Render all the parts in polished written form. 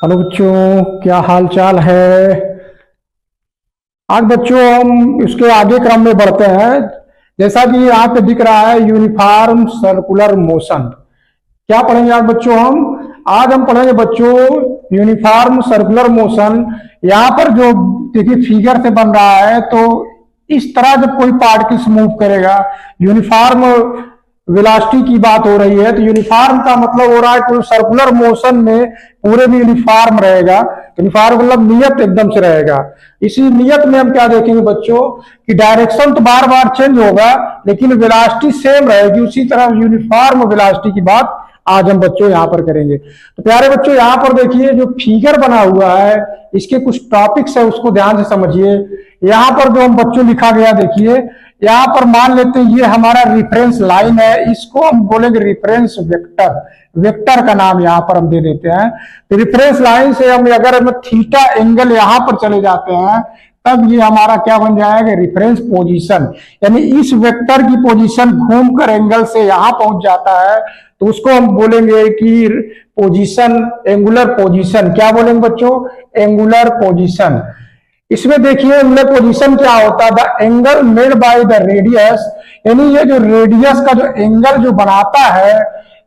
Hello बच्चों, क्या हाल चाल है। आज बच्चों हम इसके आगे क्रम में बढ़ते हैं। जैसा कि यहाँ पे दिख रहा है यूनिफॉर्म सर्कुलर मोशन। क्या पढ़ेंगे आज बच्चों हम पढ़ेंगे बच्चों यूनिफॉर्म सर्कुलर मोशन। यहाँ पर जो देखिए फिगर से बन रहा है, तो इस तरह जब कोई पार्टिकल्स मूव करेगा, यूनिफॉर्म वेलोसिटी की बात हो रही है, तो यूनिफॉर्म का मतलब हो रहा है कि सर्कुलर मोशन में पूरे में यूनिफॉर्म रहेगा। यूनिफॉर्म मतलब नियत एकदम से रहेगा। इसी नियत में हम क्या देखेंगे बच्चों कि डायरेक्शन तो बार बार चेंज होगा, लेकिन वेलोसिटी सेम रहेगी। उसी तरह यूनिफॉर्म वेलोसिटी की बात आज हम बच्चों यहाँ पर करेंगे। तो प्यारे बच्चों, यहाँ पर देखिए जो फिगर बना हुआ है, इसके कुछ टॉपिक्स है, उसको ध्यान से समझिए। यहाँ पर जो हम बच्चों लिखा गया देखिए, यहाँ पर मान लेते हैं ये हमारा रिफरेंस लाइन है, इसको हम बोलेंगे रिफरेंस वेक्टर। वेक्टर का नाम यहाँ पर हम दे देते हैं। तो रिफरेंस लाइन से अगर हम थीटा एंगल यहाँ पर चले जाते हैं, तब ये हमारा क्या बन जाएगा, रेफरेंस पोजीशन। यानी इस वेक्टर की पोजीशन घूमकर एंगल से यहां पहुंच जाता है, तो उसको हम बोलेंगे कि पोजीशन, एंगुलर पोजीशन। क्या बोलेंगे बच्चों, एंगुलर पोजीशन। इसमें देखिए एंगुलर पोजीशन क्या होता है, the angle made by the radius. यानी ये जो रेडियस का जो एंगल जो बनाता है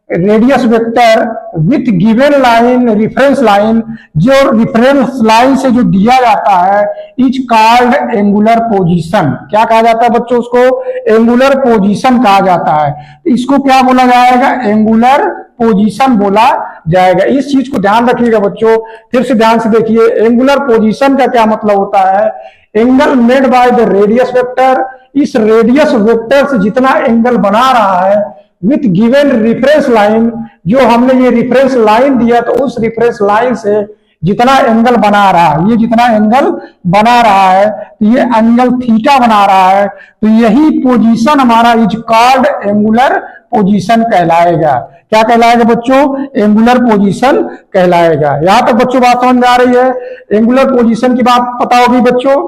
radius vector with given line, reference line, जो रिफरेंस लाइन से जो दिया जाता है, इज कॉल्ड एंगुलर पोजीशन। क्या कहा जाता है बच्चों, उसको एंगुलर पोजीशन कहा जाता है। इसको क्या बोला जाएगा, एंगुलर पोजीशन बोला जाएगा। इस चीज को ध्यान रखिएगा बच्चों। फिर से ध्यान से देखिए, एंगुलर पोजीशन का क्या मतलब होता है, angle made by the radius vector. इस रेडियस वेक्टर से जितना एंगल बना रहा है विथ गिवन रिफरेंस लाइन, जो हमने ये रिफरेंस लाइन दिया, तो उस रिफरेंस लाइन से जितना एंगल बना रहा है, ये जितना एंगल बना रहा है, तो ये एंगल थीटा बना रहा है, तो यही पोजीशन हमारा इज कॉल्ड एंगुलर पोजीशन कहलाएगा। क्या कहलाएगा बच्चों, एंगुलर पोजीशन कहलाएगा। यहां तक बच्चों बात समझ में आ रही है, एंगुलर पोजीशन की बात पता होगी बच्चों।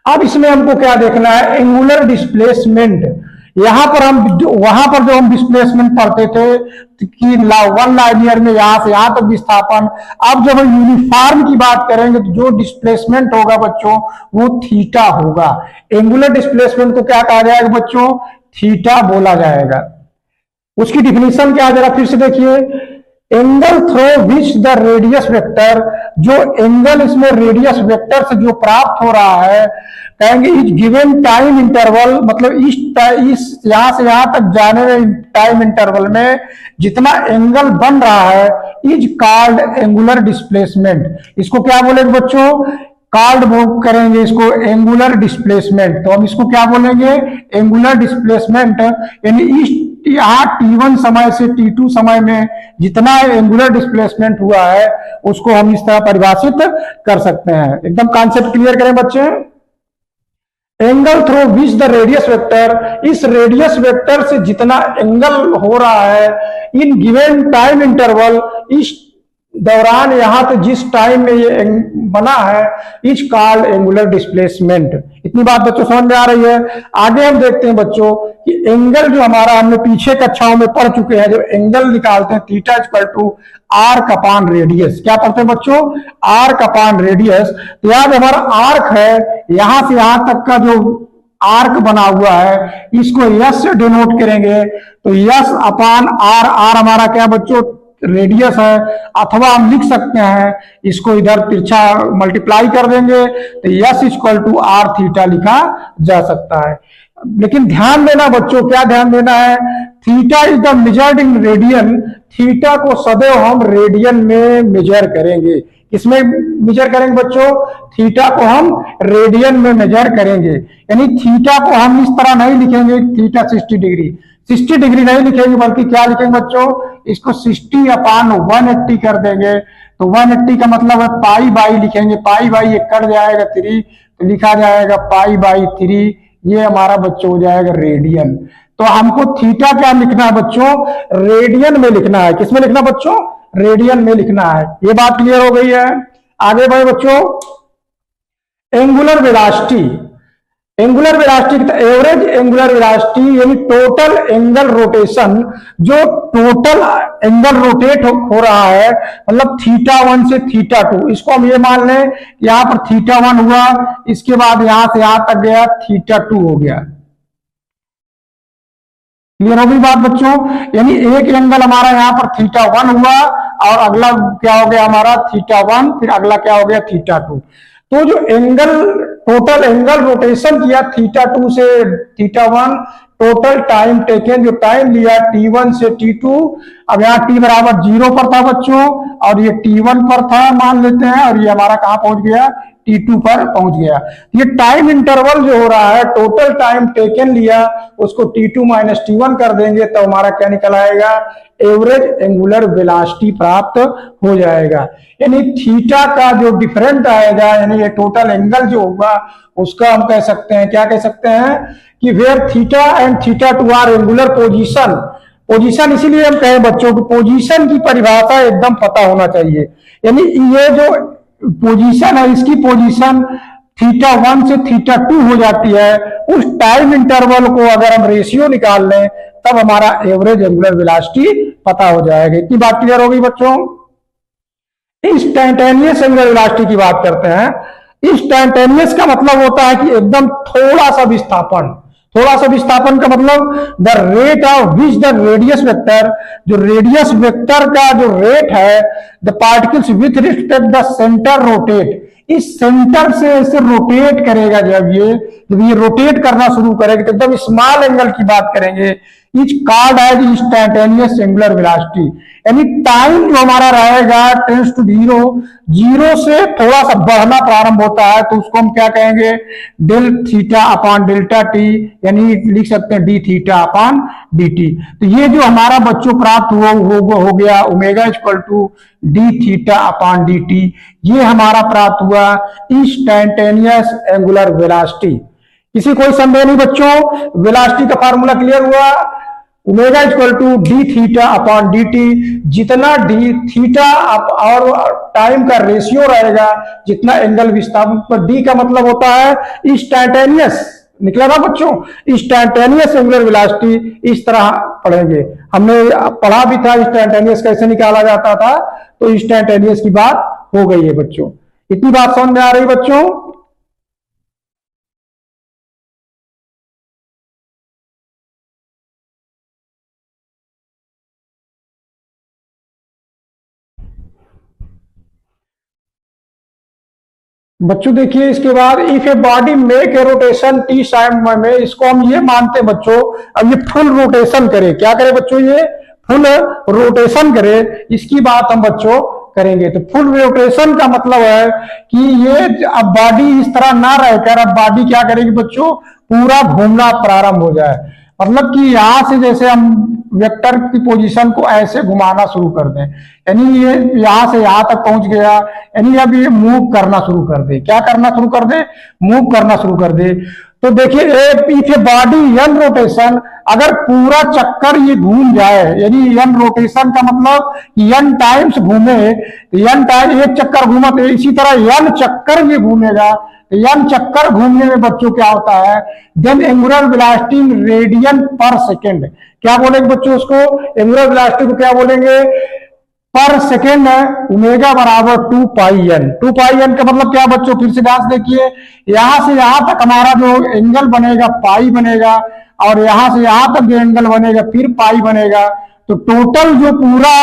अब इसमें हमको क्या देखना है, एंगुलर डिस्प्लेसमेंट। यहां पर हम वहां पर जो हम डिस्प्लेसमेंट पढ़ते थे कि वन लाइनियर में यहां से यहां तक विस्थापन, अब जब हम यूनिफॉर्म की बात करेंगे तो जो डिस्प्लेसमेंट होगा बच्चों वो थीटा होगा। एंगुलर डिस्प्लेसमेंट को क्या कहा जाएगा बच्चों, थीटा बोला जाएगा। उसकी डिफिनीशन क्या है जरा फिर से देखिए, angle through which the radius vector, जो एंगल इसमें रेडियस वेक्टर से जो प्राप्त हो रहा है, कहेंगे इज गिवन टाइम इंटरवल, मतलब इस यहां से यहां तक जाने में टाइम इंटरवल में जितना एंगल बन रहा है, इज कॉल्ड एंगुलर डिस्प्लेसमेंट। इसको क्या बोलेंगे बच्चों, कॉल्ड करेंगे इसको एंगुलर डिस्प्लेसमेंट। तो हम इसको क्या बोलेंगे, एंगुलर डिस्प्लेसमेंट। यानी इस यहाँ T1 समय से T2 समय में जितना एंगुलर डिस्प्लेसमेंट हुआ है, उसको हम इस तरह परिभाषित कर सकते हैं। एकदम कॉन्सेप्ट क्लियर करें बच्चे। Angle through which the radius vector, इस रेडियस वेक्टर से जितना एंगल हो रहा है इन गिवन टाइम इंटरवल, इस दौरान यहां पे जिस टाइम में ये बना है, इज कॉल्ड एंगुलर डिस्प्लेसमेंट। इतनी बात बच्चों समझ में आ रही है। आगे हम देखते हैं बच्चों कि एंगल जो हमारा हमने पीछे कक्षाओं में पढ़ चुके हैं, जब एंगल निकालते हैं theta equal to arc upon radius. क्या पढ़ते हैं बच्चों, आर्क अपॉन रेडियस। तो यार हमारा आर्क है, यहां से यहां तक का जो आर्क बना हुआ है, इसको यस से डिनोट करेंगे। तो यस अपॉन आर, आर हमारा क्या बच्चों रेडियस है, अथवा हम लिख सकते हैं इसको इधर तिरछा मल्टीप्लाई कर देंगे, तो s equal to r theta लिखा जा सकता है। लेकिन ध्यान देना बच्चों, क्या ध्यान देना है, theta is the measured in radian. Theta को सदैव हम रेडियन में मेजर करेंगे। किसमें मेजर करेंगे बच्चों, थीटा को हम रेडियन में मेजर करेंगे। यानी थीटा को हम इस तरह नहीं लिखेंगे थीटा 60 डिग्री, 60 डिग्री नहीं लिखेंगे, बल्कि क्या लिखेंगे बच्चों, इसको 60 अपान 180 कर देंगे। तो 180 का मतलब है पाई बाई लिखेंगे, पाई बाई एक कट जाएगा 3, तो लिखा जाएगा पाई बाई 3। ये हमारा बच्चों हो जाएगा रेडियन। तो हमको थीटा क्या लिखना है बच्चों, रेडियन में लिखना है। किसमें लिखना बच्चों, रेडियन में लिखना है। ये बात क्लियर हो गई है। आगे बढ़े बच्चों, angular velocity. Angular velocity, average angular velocity यानी टोटल एंगल रोटेशन, जो टोटल एंगल रोटेट हो रहा है, मतलब θ1 से θ2, इसको हम ये मान लें यहां पर θ1 हुआ, इसके बाद यहां से यहां तक गया θ2 हो गया। क्लियर हो गई बात बच्चों? यानी एक एंगल हमारा यहाँ पर θ1 हुआ और अगला क्या हो गया हमारा θ1, फिर अगला क्या हो गया θ2। तो जो एंगल टोटल एंगल रोटेशन किया θ2 से θ1, टोटल टाइम टेकन, जो टाइम लिया t1 से t2, अब यहाँ t बराबर 0 पर था बच्चों और ये t1 पर था मान लेते हैं, और ये हमारा कहां पहुंच गया, t2 पर पहुंच गया। ये टाइम इंटरवल जो हो रहा है, टोटल टाइम टेकन लिया उसको t2 माइनस t1 कर देंगे तो हमारा क्या निकल आएगा, एवरेज एंगुलर वेलोसिटी प्राप्त हो जाएगा। यानी थीटा का जो डिफरेंट आएगा, यानी ये टोटल एंगल जो होगा उसका हम कह सकते हैं, क्या कह सकते हैं कि where theta and θ2 are angular position. Position इसीलिए हम कहें बच्चों की पोजीशन की परिभाषा एकदम पता होना चाहिए। यानी ये जो पोजीशन है, इसकी पोजीशन θ1 से θ2 हो जाती है, उस टाइम इंटरवल को अगर हम रेशियो निकाल लें तब हमारा एवरेज एंगुलर वेलोसिटी पता हो जाएगा। इतनी बात क्लियर हो गई बच्चों? इंस्टैंटेनियस एंगुलर वेलोसिटी की बात करते हैं। इंस्टैंटेनियस का मतलब होता है कि एकदम थोड़ा सा विस्थापन। थोड़ा सा विस्थापन का मतलब the rate of which the radius vector, जो रेडियस वेक्टर का जो रेट है, the particles with respect the centre rotate, इस सेंटर से ऐसे रोटेट करेगा। जब ये रोटेट करना शुरू करेगा तो एकदम स्मॉल एंगल की बात करेंगे। Which called as instantaneous angular velocity. यानी टाइम जो हमारा रहेगा टेंड्स टू 0, 0 से थोड़ा सा बढ़ना प्रारंभ होता है तो उसको हम क्या कहेंगे, del theta upon delta t, यानी लिख सकते हैं d theta upon d t. तो ये जो हमारा बच्चों प्राप्त हो गया omega equal to d theta upon d t, ये हमारा प्राप्त हुआ इंस्टैंटेनियस एंगुलर वेलोसिटी। किसी कोई संदेह नहीं बच्चों? वेलोसिटी का फार्मूला क्लियर हुआ, omega equal to d theta upon d t. जितना डी थीटा और टाइम का रेशियो रहेगा, जितना एंगल विस्थापन पर, डी का मतलब होता है इंस्टैंटेनियस, निकला था बच्चों, इंस्टैंटेनियस एंगुलर वेलोसिटी। इस तरह पढ़ेंगे, हमने पढ़ा भी था इंस्टैंटेनियस कैसे निकाला जाता था, तो इंस्टैंटेनियस की बात हो गई है बच्चों। इतनी बात समझ में आ रही बच्चों? बच्चों देखिए इसके बाद if a body make a rotation T time में, इसको हम ये मानते हैं बच्चों, अब ये फुल रोटेशन करे, क्या करे बच्चों, ये फुल रोटेशन करे, इसकी बात हम बच्चों करेंगे। तो फुल रोटेशन का मतलब है कि ये अब बॉडी इस तरह ना रहकर अब बॉडी क्या करेगी बच्चों, पूरा घूमना प्रारंभ हो जाए। मतलब कि यहां से जैसे हम वेक्टर की पोजीशन को ऐसे घुमाना शुरू कर दें, यानी ये यहां से यहां तक पहुंच गया, यानी अब ये मूव करना शुरू कर दे। क्या करना शुरू कर दे? मूव करना शुरू कर दे। तो देखिए if a body in rotation, अगर पूरा चक्कर ये घूम जाए, यानी एन रोटेशन का मतलब एन टाइम्स घूमे, एन टाइम एक चक्कर घूमा तो इसी तरह एन चक्कर ये घूमेगा। एन चक्कर घूमने में बच्चों क्या होता है, देन एंगुलर वेलोसिटी रेडियन पर सेकेंड। क्या बोलेंगे बच्चों उसको, एंगुलर वेलोसिटी को क्या बोलेंगे, पर सेकेंड है, ओमेगा बराबर 2 पाई एन। 2 पाई एन का मतलब क्या बच्चों, फिर से ध्यान देखिए, यहां से यहां तक हमारा जो एंगल बनेगा पाई बनेगा, और यहां से यहां तक जो एंगल बनेगा फिर पाई बनेगा। तो टोटल जो पूरा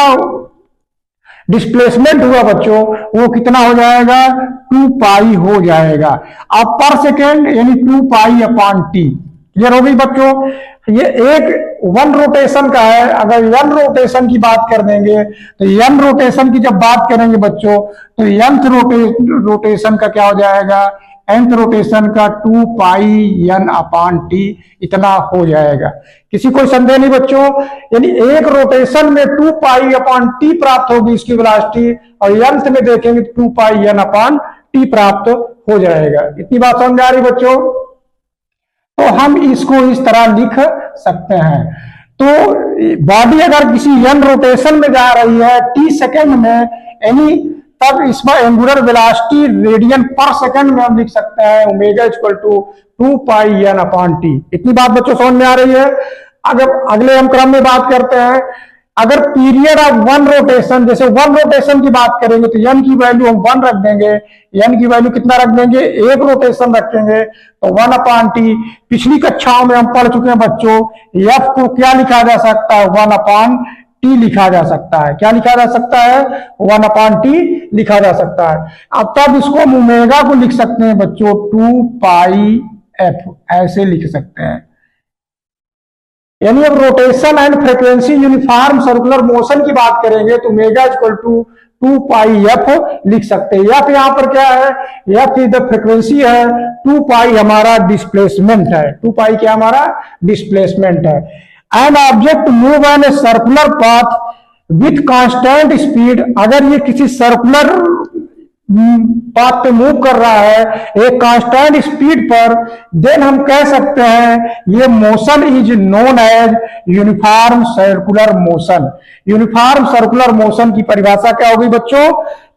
डिस्प्लेसमेंट हुआ बच्चों वो कितना हो जाएगा, 2 पाई हो जाएगा। अब पर सेकेंड यानी 2 पाई अपॉन टी। क्लियर हो गई बच्चों? ये एक वन रोटेशन का है। अगर एन रोटेशन की बात कर देंगे तो एन रोटेशन की जब बात करेंगे बच्चों तो एनथ रोटेशन का क्या हो जाएगा, nth रोटेशन का 2 पाई एन अपॉन टी इतना हो जाएगा। किसी कोई संदेह नहीं बच्चों? यानी एक रोटेशन में 2 पाई अपॉन टी प्राप्त होगी इसकी वेलोसिटी, और nth में देखेंगे 2 पाई एन अपॉन टी प्राप्त हो जाएगा। इतनी बात समझ आ रही बच्चों? तो हम इसको इस तरह लिख सकते हैं। तो बॉडी अगर किसी एन रोटेशन में जा रही है टी सेकेंड में, यानी तब इसमें एंगुलर वेलोसिटी रेडियन पर सेकंड में हम लिख सकते हैं ओमेगा इक्वल टू 2πn/t। इतनी बात बच्चों समझ में आ रही है। अगर अगले हम क्रम में बात करते हैं, अगर पीरियड ऑफ वन रोटेशन, जैसे वन रोटेशन की बात करेंगे तो n की वैल्यू हम 1 रख देंगे, n की वैल्यू कितना रख देंगे, एक रोटेशन रखेंगे तो 1/t। पिछली कक्षाओं में हम पढ़ चुके हैं बच्चों, f को क्या लिखा जा सकता है, 1/t लिखा जा सकता है। क्या लिखा जा सकता है, 1/t लिखा जा सकता है। अब तब इसको हम ओमेगा को लिख सकते हैं बच्चों 2πf, ऐसे लिख सकते हैं। यानी अब rotation and frequency uniform circular motion की बात करेंगे तो ओमेगा इक्वल टू 2πf लिख सकते हैं। एफ यहां पर क्या है, एफ इधर फ्रीक्वेंसी है, 2π हमारा डिस्प्लेसमेंट है, 2π क्या हमारा डिस्प्लेसमेंट है। An object move in a circular path with constant speed, अगर ये किसी सर्कुलर पाथ पे मूव कर रहा है एक कांस्टेंट स्पीड पर, देन हम कह सकते हैं ये motion is known as uniform circular motion. Uniform circular motion की परिभाषा क्या होगी बच्चों,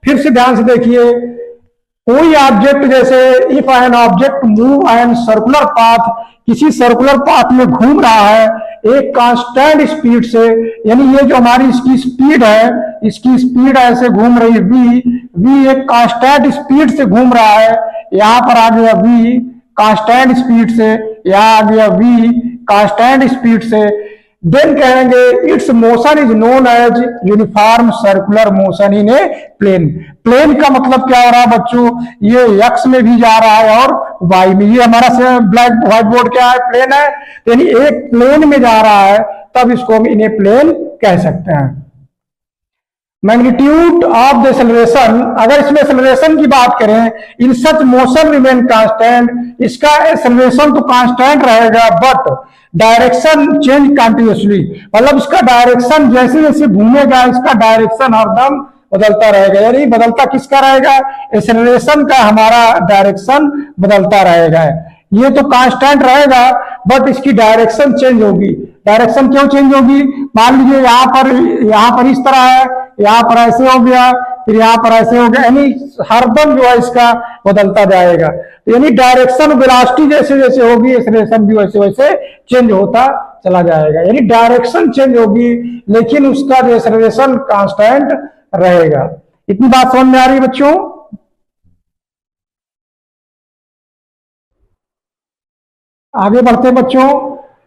फिर से ध्यान से देखिए। कोई ऑब्जेक्ट, जैसे if an object move in circular path, किसी सर्कुलर पाथ में घूम रहा है एक कांस्टेंट स्पीड से, यानी ये जो हमारी इसकी स्पीड है, इसकी स्पीड ऐसे घूम रही है v एक कांस्टेंट स्पीड से घूम रहा है, यहां पर आ गया v कांस्टेंट स्पीड से, यहां आ गया v कांस्टेंट स्पीड से, देन कहेंगे it's motion is known as uniform circular motion in a plane. Plane का मतलब क्या हो रहा है बच्चों, ये x में भी जा रहा है और y में। ये हमारा ब्लैक व्हाइट बोर्ड क्या है, प्लेन है, यानी एक प्लेन में जा रहा है, तब इसको हम इन ए प्लेन कह सकते हैं। मैग्नीट्यूड ऑफ द एक्सेलरेशन, अगर इसमें एक्सेलरेशन की बात करें, इन सच मोशन रिमेन कांस्टेंट, इसका एक्सेलरेशन तो कांस्टेंट रहेगा बट डायरेक्शन चेंज कंटिन्यूअसली, मतलब इसका डायरेक्शन जैसे जैसे घूमेगा इसका डायरेक्शन हरदम बदलता रहेगा। यानी बदलता किसका रहेगा, एक्सेलरेशन का हमारा डायरेक्शन बदलता रहेगा। ये तो कांस्टेंट रहेगा बट इसकी डायरेक्शन चेंज होगी। डायरेक्शन क्यों चेंज होगी, मान लीजिए यहाँ पर इस तरह है, यहाँ पर ऐसे हो गया, फिर यहाँ पर ऐसे हो गया, यानी हरदम जो है इसका बदलता जाएगा। यानी डायरेक्शन वेलोसिटी जैसे जैसे होगी एक्सेलरेशन भी वैसे वैसे चेंज होता चला जाएगा। यानी डायरेक्शन चेंज होगी लेकिन उसका जो एक्सेलरेशन कांस्टेंट रहेगा। इतनी बात समझ में आ रही है बच्चों। आगे बढ़ते हैं बच्चों,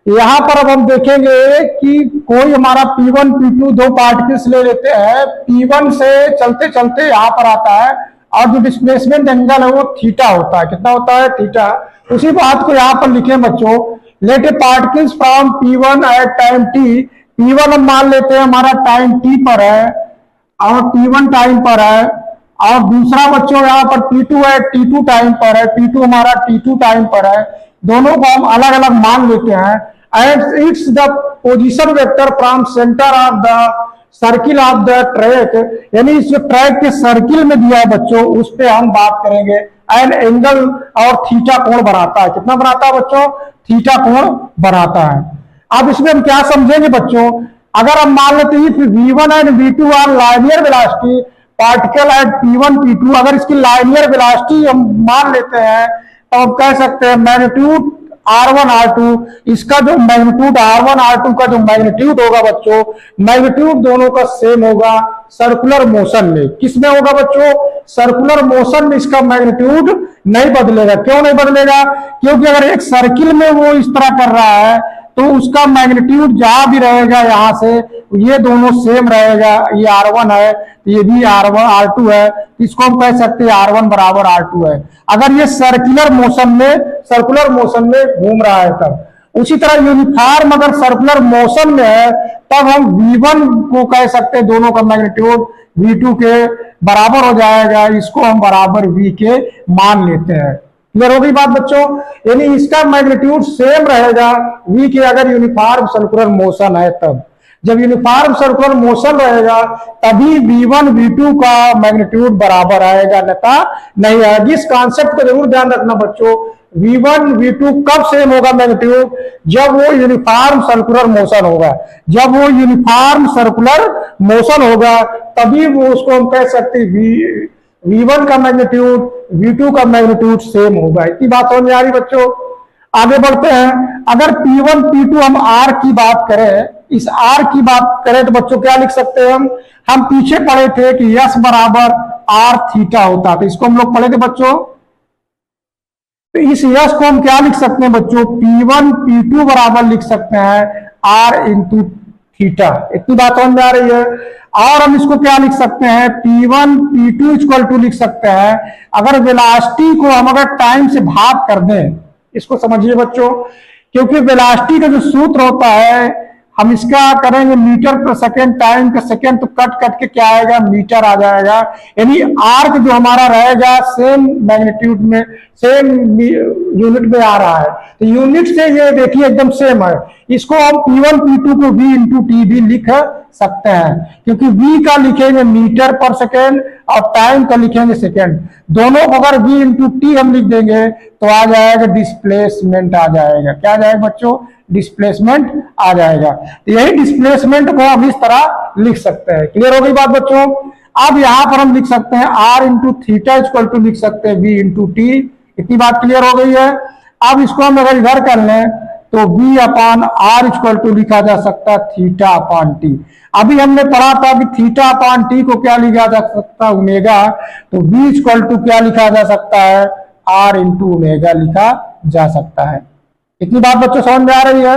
यहां पर अब हम देखेंगे कि कोई हमारा P1 P2 दो पार्टिकल्स ले लेते हैं, P1 से चलते चलते यहां पर आता है और जो डिस्प्लेसमेंट एंगल है वो थीटा होता है। कितना होता है, थीटा। उसी बात को यहां पर लिखें बच्चों, let a particles from P1 at time t, P1 हम मान लेते हैं हमारा टाइम t पर है और T1 टाइम पर है, और दूसरा बच्चों यहाँ पर P2 है T2 टाइम पर है, P2 हमारा T2 टाइम पर है। दोनों को हम अलग अलग मान लेते हैं and it's the position vector from centre of the circle of the track, यानी इस जो ट्रैक के सर्किल में दिया है बच्चों उस पे हम बात करेंगे। एंड एंगल और थीटा कोण बनाता है, कितना बनाता है बच्चों, थीटा कोण बनाता है। अब इसमें हम क्या समझेंगे बच्चों, अगर हम मान लेते हैं v1 and v2 are linear velocity, particle at p1 p2, अगर इसकी लाइनियर वेलोसिटी हम मान लेते हैं तो हम कह सकते हैं मैग्नीट्यूड R1 R2, इसका जो मैग्नीट्यूड R1 R2 का जो मैग्नीट्यूड होगा बच्चों, मैग्नीट्यूड दोनों का सेम होगा सर्कुलर मोशन में। किसमें होगा बच्चों, सर्कुलर मोशन में इसका मैग्नीट्यूड नहीं बदलेगा। क्यों नहीं बदलेगा, क्योंकि अगर एक सर्किल में वो इस तरह कर रहा है तो उसका मैग्नीट्यूड जहां भी रहेगा यहां से ये दोनों सेम रहेगा। ये R1 है, ये भी R1 R2 है, इसको हम कह सकते हैं R1 बराबर R2 है। अगर ये सर्कुलर मोशन में घूम रहा है तब। उसी तरह यूनिफॉर्म अगर सर्कुलर मोशन में है तब हम V1 को कह सकते हैं दोनों का मैग्नीट्यूड V2 के बराबर हो जाएगा, इसको हम बराबर V के मान लेते हैं। क्लियर हो गई बात बच्चों, यानी इसका मैग्नीट्यूड सेम रहेगा V के अगर यूनिफॉर्म सर्कुलर मोशन है तब। जब यूनिफॉर्म सर्कुलर मोशन रहेगा तभी V1 V2 का मैग्नीट्यूड बराबर आएगा, अन्यथा नहीं आएगा। इस कॉन्सेप्ट को जरूर ध्यान रखना बच्चों, V1 V2 कब सेम होगा मैग्नीट्यूड? जब वो यूनिफॉर्म सर्कुलर मोशन होगा। जब वो यूनिफॉर्म सर्कुलर मोशन होगा तभी वो उसको हम कह सकते हैं V1 का मैग्नीट्यूड V2 का मैग्नीट्यूड सेम होगा। इतनी बात समझ में आ रही बच्चों? आगे बढ़ते हैं। अगर P1 P2 हम R की बात करें, इस R की बात करें तो बच्चों क्या लिख सकते हैं हम पीछे पढ़े थे कि S बराबर R थीटा होता, तो इसको हम लोग पढ़े थे बच्चों। तो इस यश को हम क्या लिख सकते हैं बच्चों? P1 P2 बराबर लिख सकते हैं R इंटू थीटा। इतनी बात समझ में आ रही है? और हम इसको क्या लिख सकते हैं? P1 P2 इक्वल टू लिख सकते हैं, अगर वेलोसिटी को हम अगर टाइम से भाग कर दें, इसको समझिए बच्चों, क्योंकि वेलोसिटी का जो सूत्र होता है हम इसका करेंगे मीटर पर सेकेंड, टाइम का सेकेंड तो कट कट के क्या आएगा? मीटर आ जाएगा। यानी आर्क जो हमारा रहेगा सेम मैग्नीट्यूड में, सेम यूनिट में आ रहा है, तो यूनिट से ये देखिए एकदम सेम है। इसको हम P1 P2 को V इंटू टी भी लिख सकते हैं, क्योंकि V का लिखेंगे मीटर पर सेकेंड और टाइम का लिखेंगे सेकेंड। दोनों को अगर V इंटू टी हम लिख देंगे तो आ जाएगा डिस्प्लेसमेंट आ जाएगा। क्या आ जाएगा बच्चों? डिस्प्लेसमेंट आ जाएगा। तो यही डिस्प्लेसमेंट को हम इस तरह लिख सकते हैं। क्लियर हो गई बात बच्चों? अब यहां पर हम लिख सकते हैं R into theta equal to लिख सकते हैं V इंटू टी। इतनी बात क्लियर हो गई है? अब इसको हम अगर इधर कर लें तो V upon R equal to लिखा जा सकता है थीटा अपान टी। अभी हमने पढ़ा था कि थीटा अपान टी को क्या लिखा जा सकता है? ओमेगा। तो V इक्वल टू क्या लिखा जा सकता है? R इंटू ओमेगा लिखा जा सकता है। इतनी बात बच्चों समझ में आ रही है?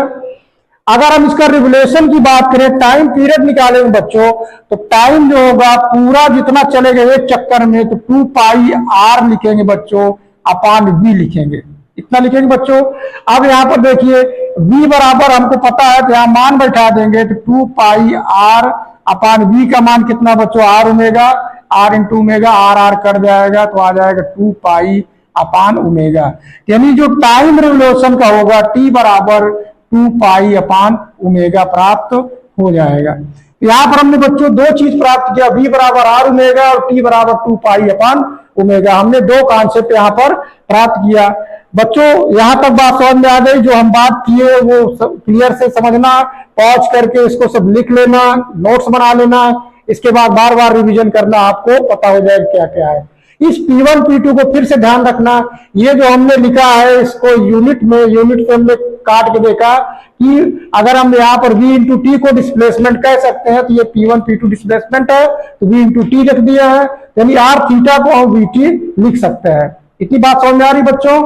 अगर हम इसका रिवोल्यूशन की बात करें, टाइम पीरियड निकालेंगे बच्चों, तो टाइम जो होगा पूरा जितना चलेगा एक चक्कर में, तो 2 पाई R लिखेंगे बच्चों अपान V लिखेंगे। इतना लिखेंगे बच्चों। अब यहां पर देखिए V बराबर हमको पता है, तो यहां मान बैठा देंगे, तो 2 पाई R अपान V का मान कितना बच्चों? R omega. R into omega, R cut जाएगा तो आ जाएगा 2 पाई अपान ओमेगा। यानी जो टाइम रिवोल्यूशन का होगा T बराबर 2 पाई अपान ओमेगा प्राप्त हो जाएगा। यहां पर हमने बच्चों दो चीज प्राप्त किया, V बराबर R ओमेगा और T बराबर 2 पाई अपान ओमेगा। हमने दो कॉन्सेप्ट यहां पर प्राप्त किया। बच्चों यहां तक बात समझ में आ गई? जो हम बात किए वो क्लियर से समझना, पॉज करके इसको सब लिख लेना, नोट्स बना लेना, इसके बाद बार बार रिवीजन करना, आपको पता हो जाएगा क्या क्या है। इस P1 P2 को फिर से ध्यान रखना, ये जो हमने लिखा है इसको यूनिट से हमने काट के देखा कि अगर हम यहाँ पर V इंटू टी को डिस्प्लेसमेंट कह सकते हैं, तो ये P1 P2 डिस्प्लेसमेंट है, तो V इंटू टी लिख दिया है, यानी R थीटा को हम VT लिख सकते हैं। इतनी बात समझ में आ रही बच्चों?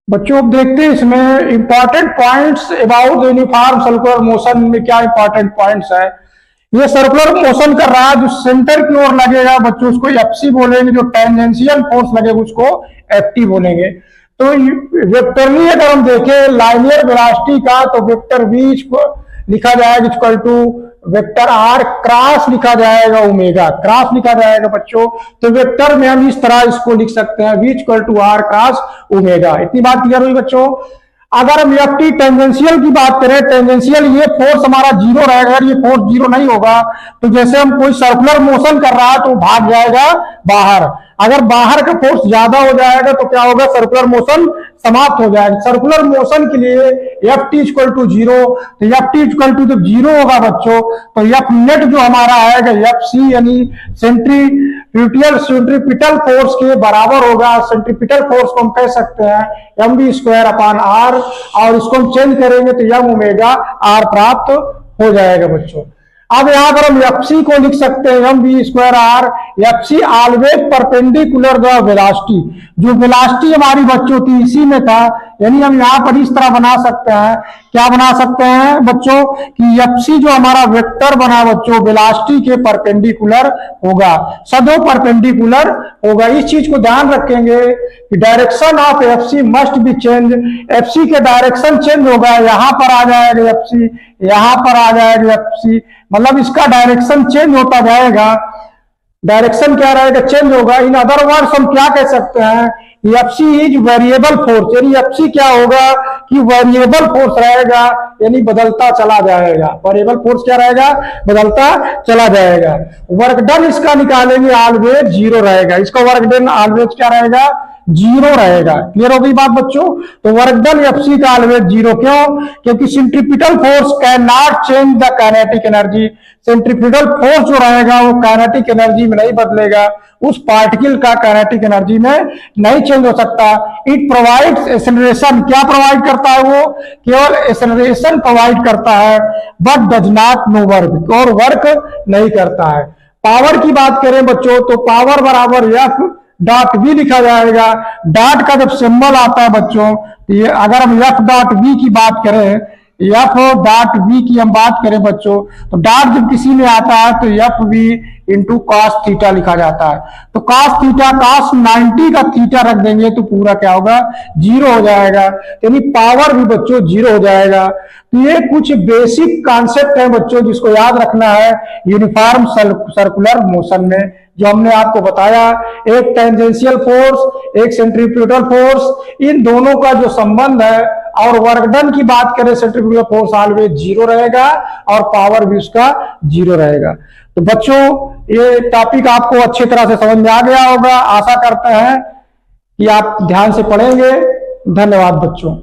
बच्चों अब देखते हैं इसमें important points about uniform circular motion में क्या इंपॉर्टेंट पॉइंट्स है। ये सर्कुलर मोशन कर रहा है, जो सेंटर की ओर लगेगा बच्चों उसको एफसी बोलेंगे, जो टेंजेंशियल फोर्स लगेगा उसको एफटी बोलेंगे। तो वेक्टरली अगर हम देखें लाइनियर वेलोसिटी का, तो वेक्टर वी को लिखा जाएगा equal to vector r cross लिखा जाएगा ओमेगा, क्रॉस लिखा जाएगा बच्चों। तो वेक्टर में हम इस तरह इसको लिख सकते हैं, v equal to r cross omega. इतनी बात क्लियर हुई बच्चों? अगर हम एफ टी टेंजेंशियल की बात करें, टेंजेंशियल ये फोर्स हमारा जीरो रहेगा। अगर ये फोर्स जीरो नहीं होगा तो जैसे हम कोई सर्कुलर मोशन कर रहा है तो भाग जाएगा बाहर। अगर बाहर का फोर्स ज्यादा हो जाएगा तो क्या होगा? सर्कुलर मोशन समाप्त हो जाएगा। सर्कुलर मोशन के लिए F t equal to zero, तो एफ टी इक्वल टू जब जीरो होगा बच्चों तो एफ नेट जो हमारा आएगा एफ सी यानी सेंट्रीपिटल फोर्स के बराबर होगा। सेंट्रीपिटल फोर्स को हम कह सकते हैं M B square upon r, और इसको हम चेंज करेंगे तो एम ओमेगा आर प्राप्त हो जाएगा बच्चों। अब यहां पर हम एफ सी को लिख सकते हैं M B square R. F C always perpendicular the velocity, जो वेलोसिटी हमारी बच्चों थी इसी में था, यानी हम यहां पर इस तरह बना सकते हैं। क्या बना सकते हैं बच्चों कि एफ सी जो हमारा वेक्टर बना बच्चों वेलोसिटी के परपेंडिकुलर होगा, सदो परपेंडिकुलर होगा। इस चीज को ध्यान रखेंगे कि direction of F C must be change. F C के डायरेक्शन चेंज होगा, यहां पर आ जाएगा एफ सी, यहां पर आ जाएगा एफ सी, मतलब इसका डायरेक्शन चेंज होता जाएगा। डायरेक्शन क्या रहेगा? चेंज होगा। इन अदर वर्ड्स हम क्या कह सकते हैं एफसी इज वेरिएबल फोर्स, यानी एफसी क्या होगा कि वेरिएबल फोर्स रहेगा, यानी बदलता चला जाएगा। वेरिएबल फोर्स क्या रहेगा, बदलता चला जाएगा। वर्क डन इसका निकालेंगे ऑलवेज जीरो रहेगा, इसका वर्क डन ऑलवेज क्या रहेगा, जीरो रहेगा। क्लियर हो गई बात बच्चों। तो वर्क डन एफसी का ऑलवेज जीरो, क्यों, क्योंकि centripetal force can not change the kinetic energy. Centripetal force जो रहेगा वो काइनेटिक एनर्जी में नहीं बदलेगा, उस पार्टिकल का काइनेटिक एनर्जी में नहीं चेंज हो सकता। इट प्रोवाइड्स एक्सेलरेशन, क्या प्रोवाइड करता है वो, केवल एक्सेलरेशन प्रोवाइड करता है, but does not know work, और वर्क नहीं करता है। पावर की बात करें बच्चों तो पावर बराबर एफ डॉट वी लिखा जाएगा। डॉट का जब सिंबल आता है बच्चों, तो ये अगर हम एफ डॉट वी की बात करें, एफ डॉट वी की हम बात करें बच्चों, तो डॉट जब किसी में आता है तो F V into cos theta लिखा जाता है। तो कॉस थीटा, कॉस 90 का थीटा रख देंगे तो पूरा क्या होगा, जीरो हो जाएगा, यानी पावर भी बच्चों जीरो हो जाएगा। तो ये कुछ बेसिक कॉन्सेप्ट है बच्चों जिसको याद रखना है यूनिफॉर्म सर्कुलर मोशन में, जो हमने आपको बताया। एक टेंजेंशियल फोर्स, एक सेंट्रीफ्यूगल फोर्स, इन दोनों का जो संबंध है, और वर्क डन की बात करें सेंट्रीफ्यूगल फोर्स ऑलवेज जीरो रहेगा और पावर भी उसका जीरो रहेगा। तो बच्चों ये टॉपिक आपको अच्छी तरह से समझ में आ गया होगा, आशा करते हैं कि आप ध्यान से पढ़ेंगे। धन्यवाद बच्चों।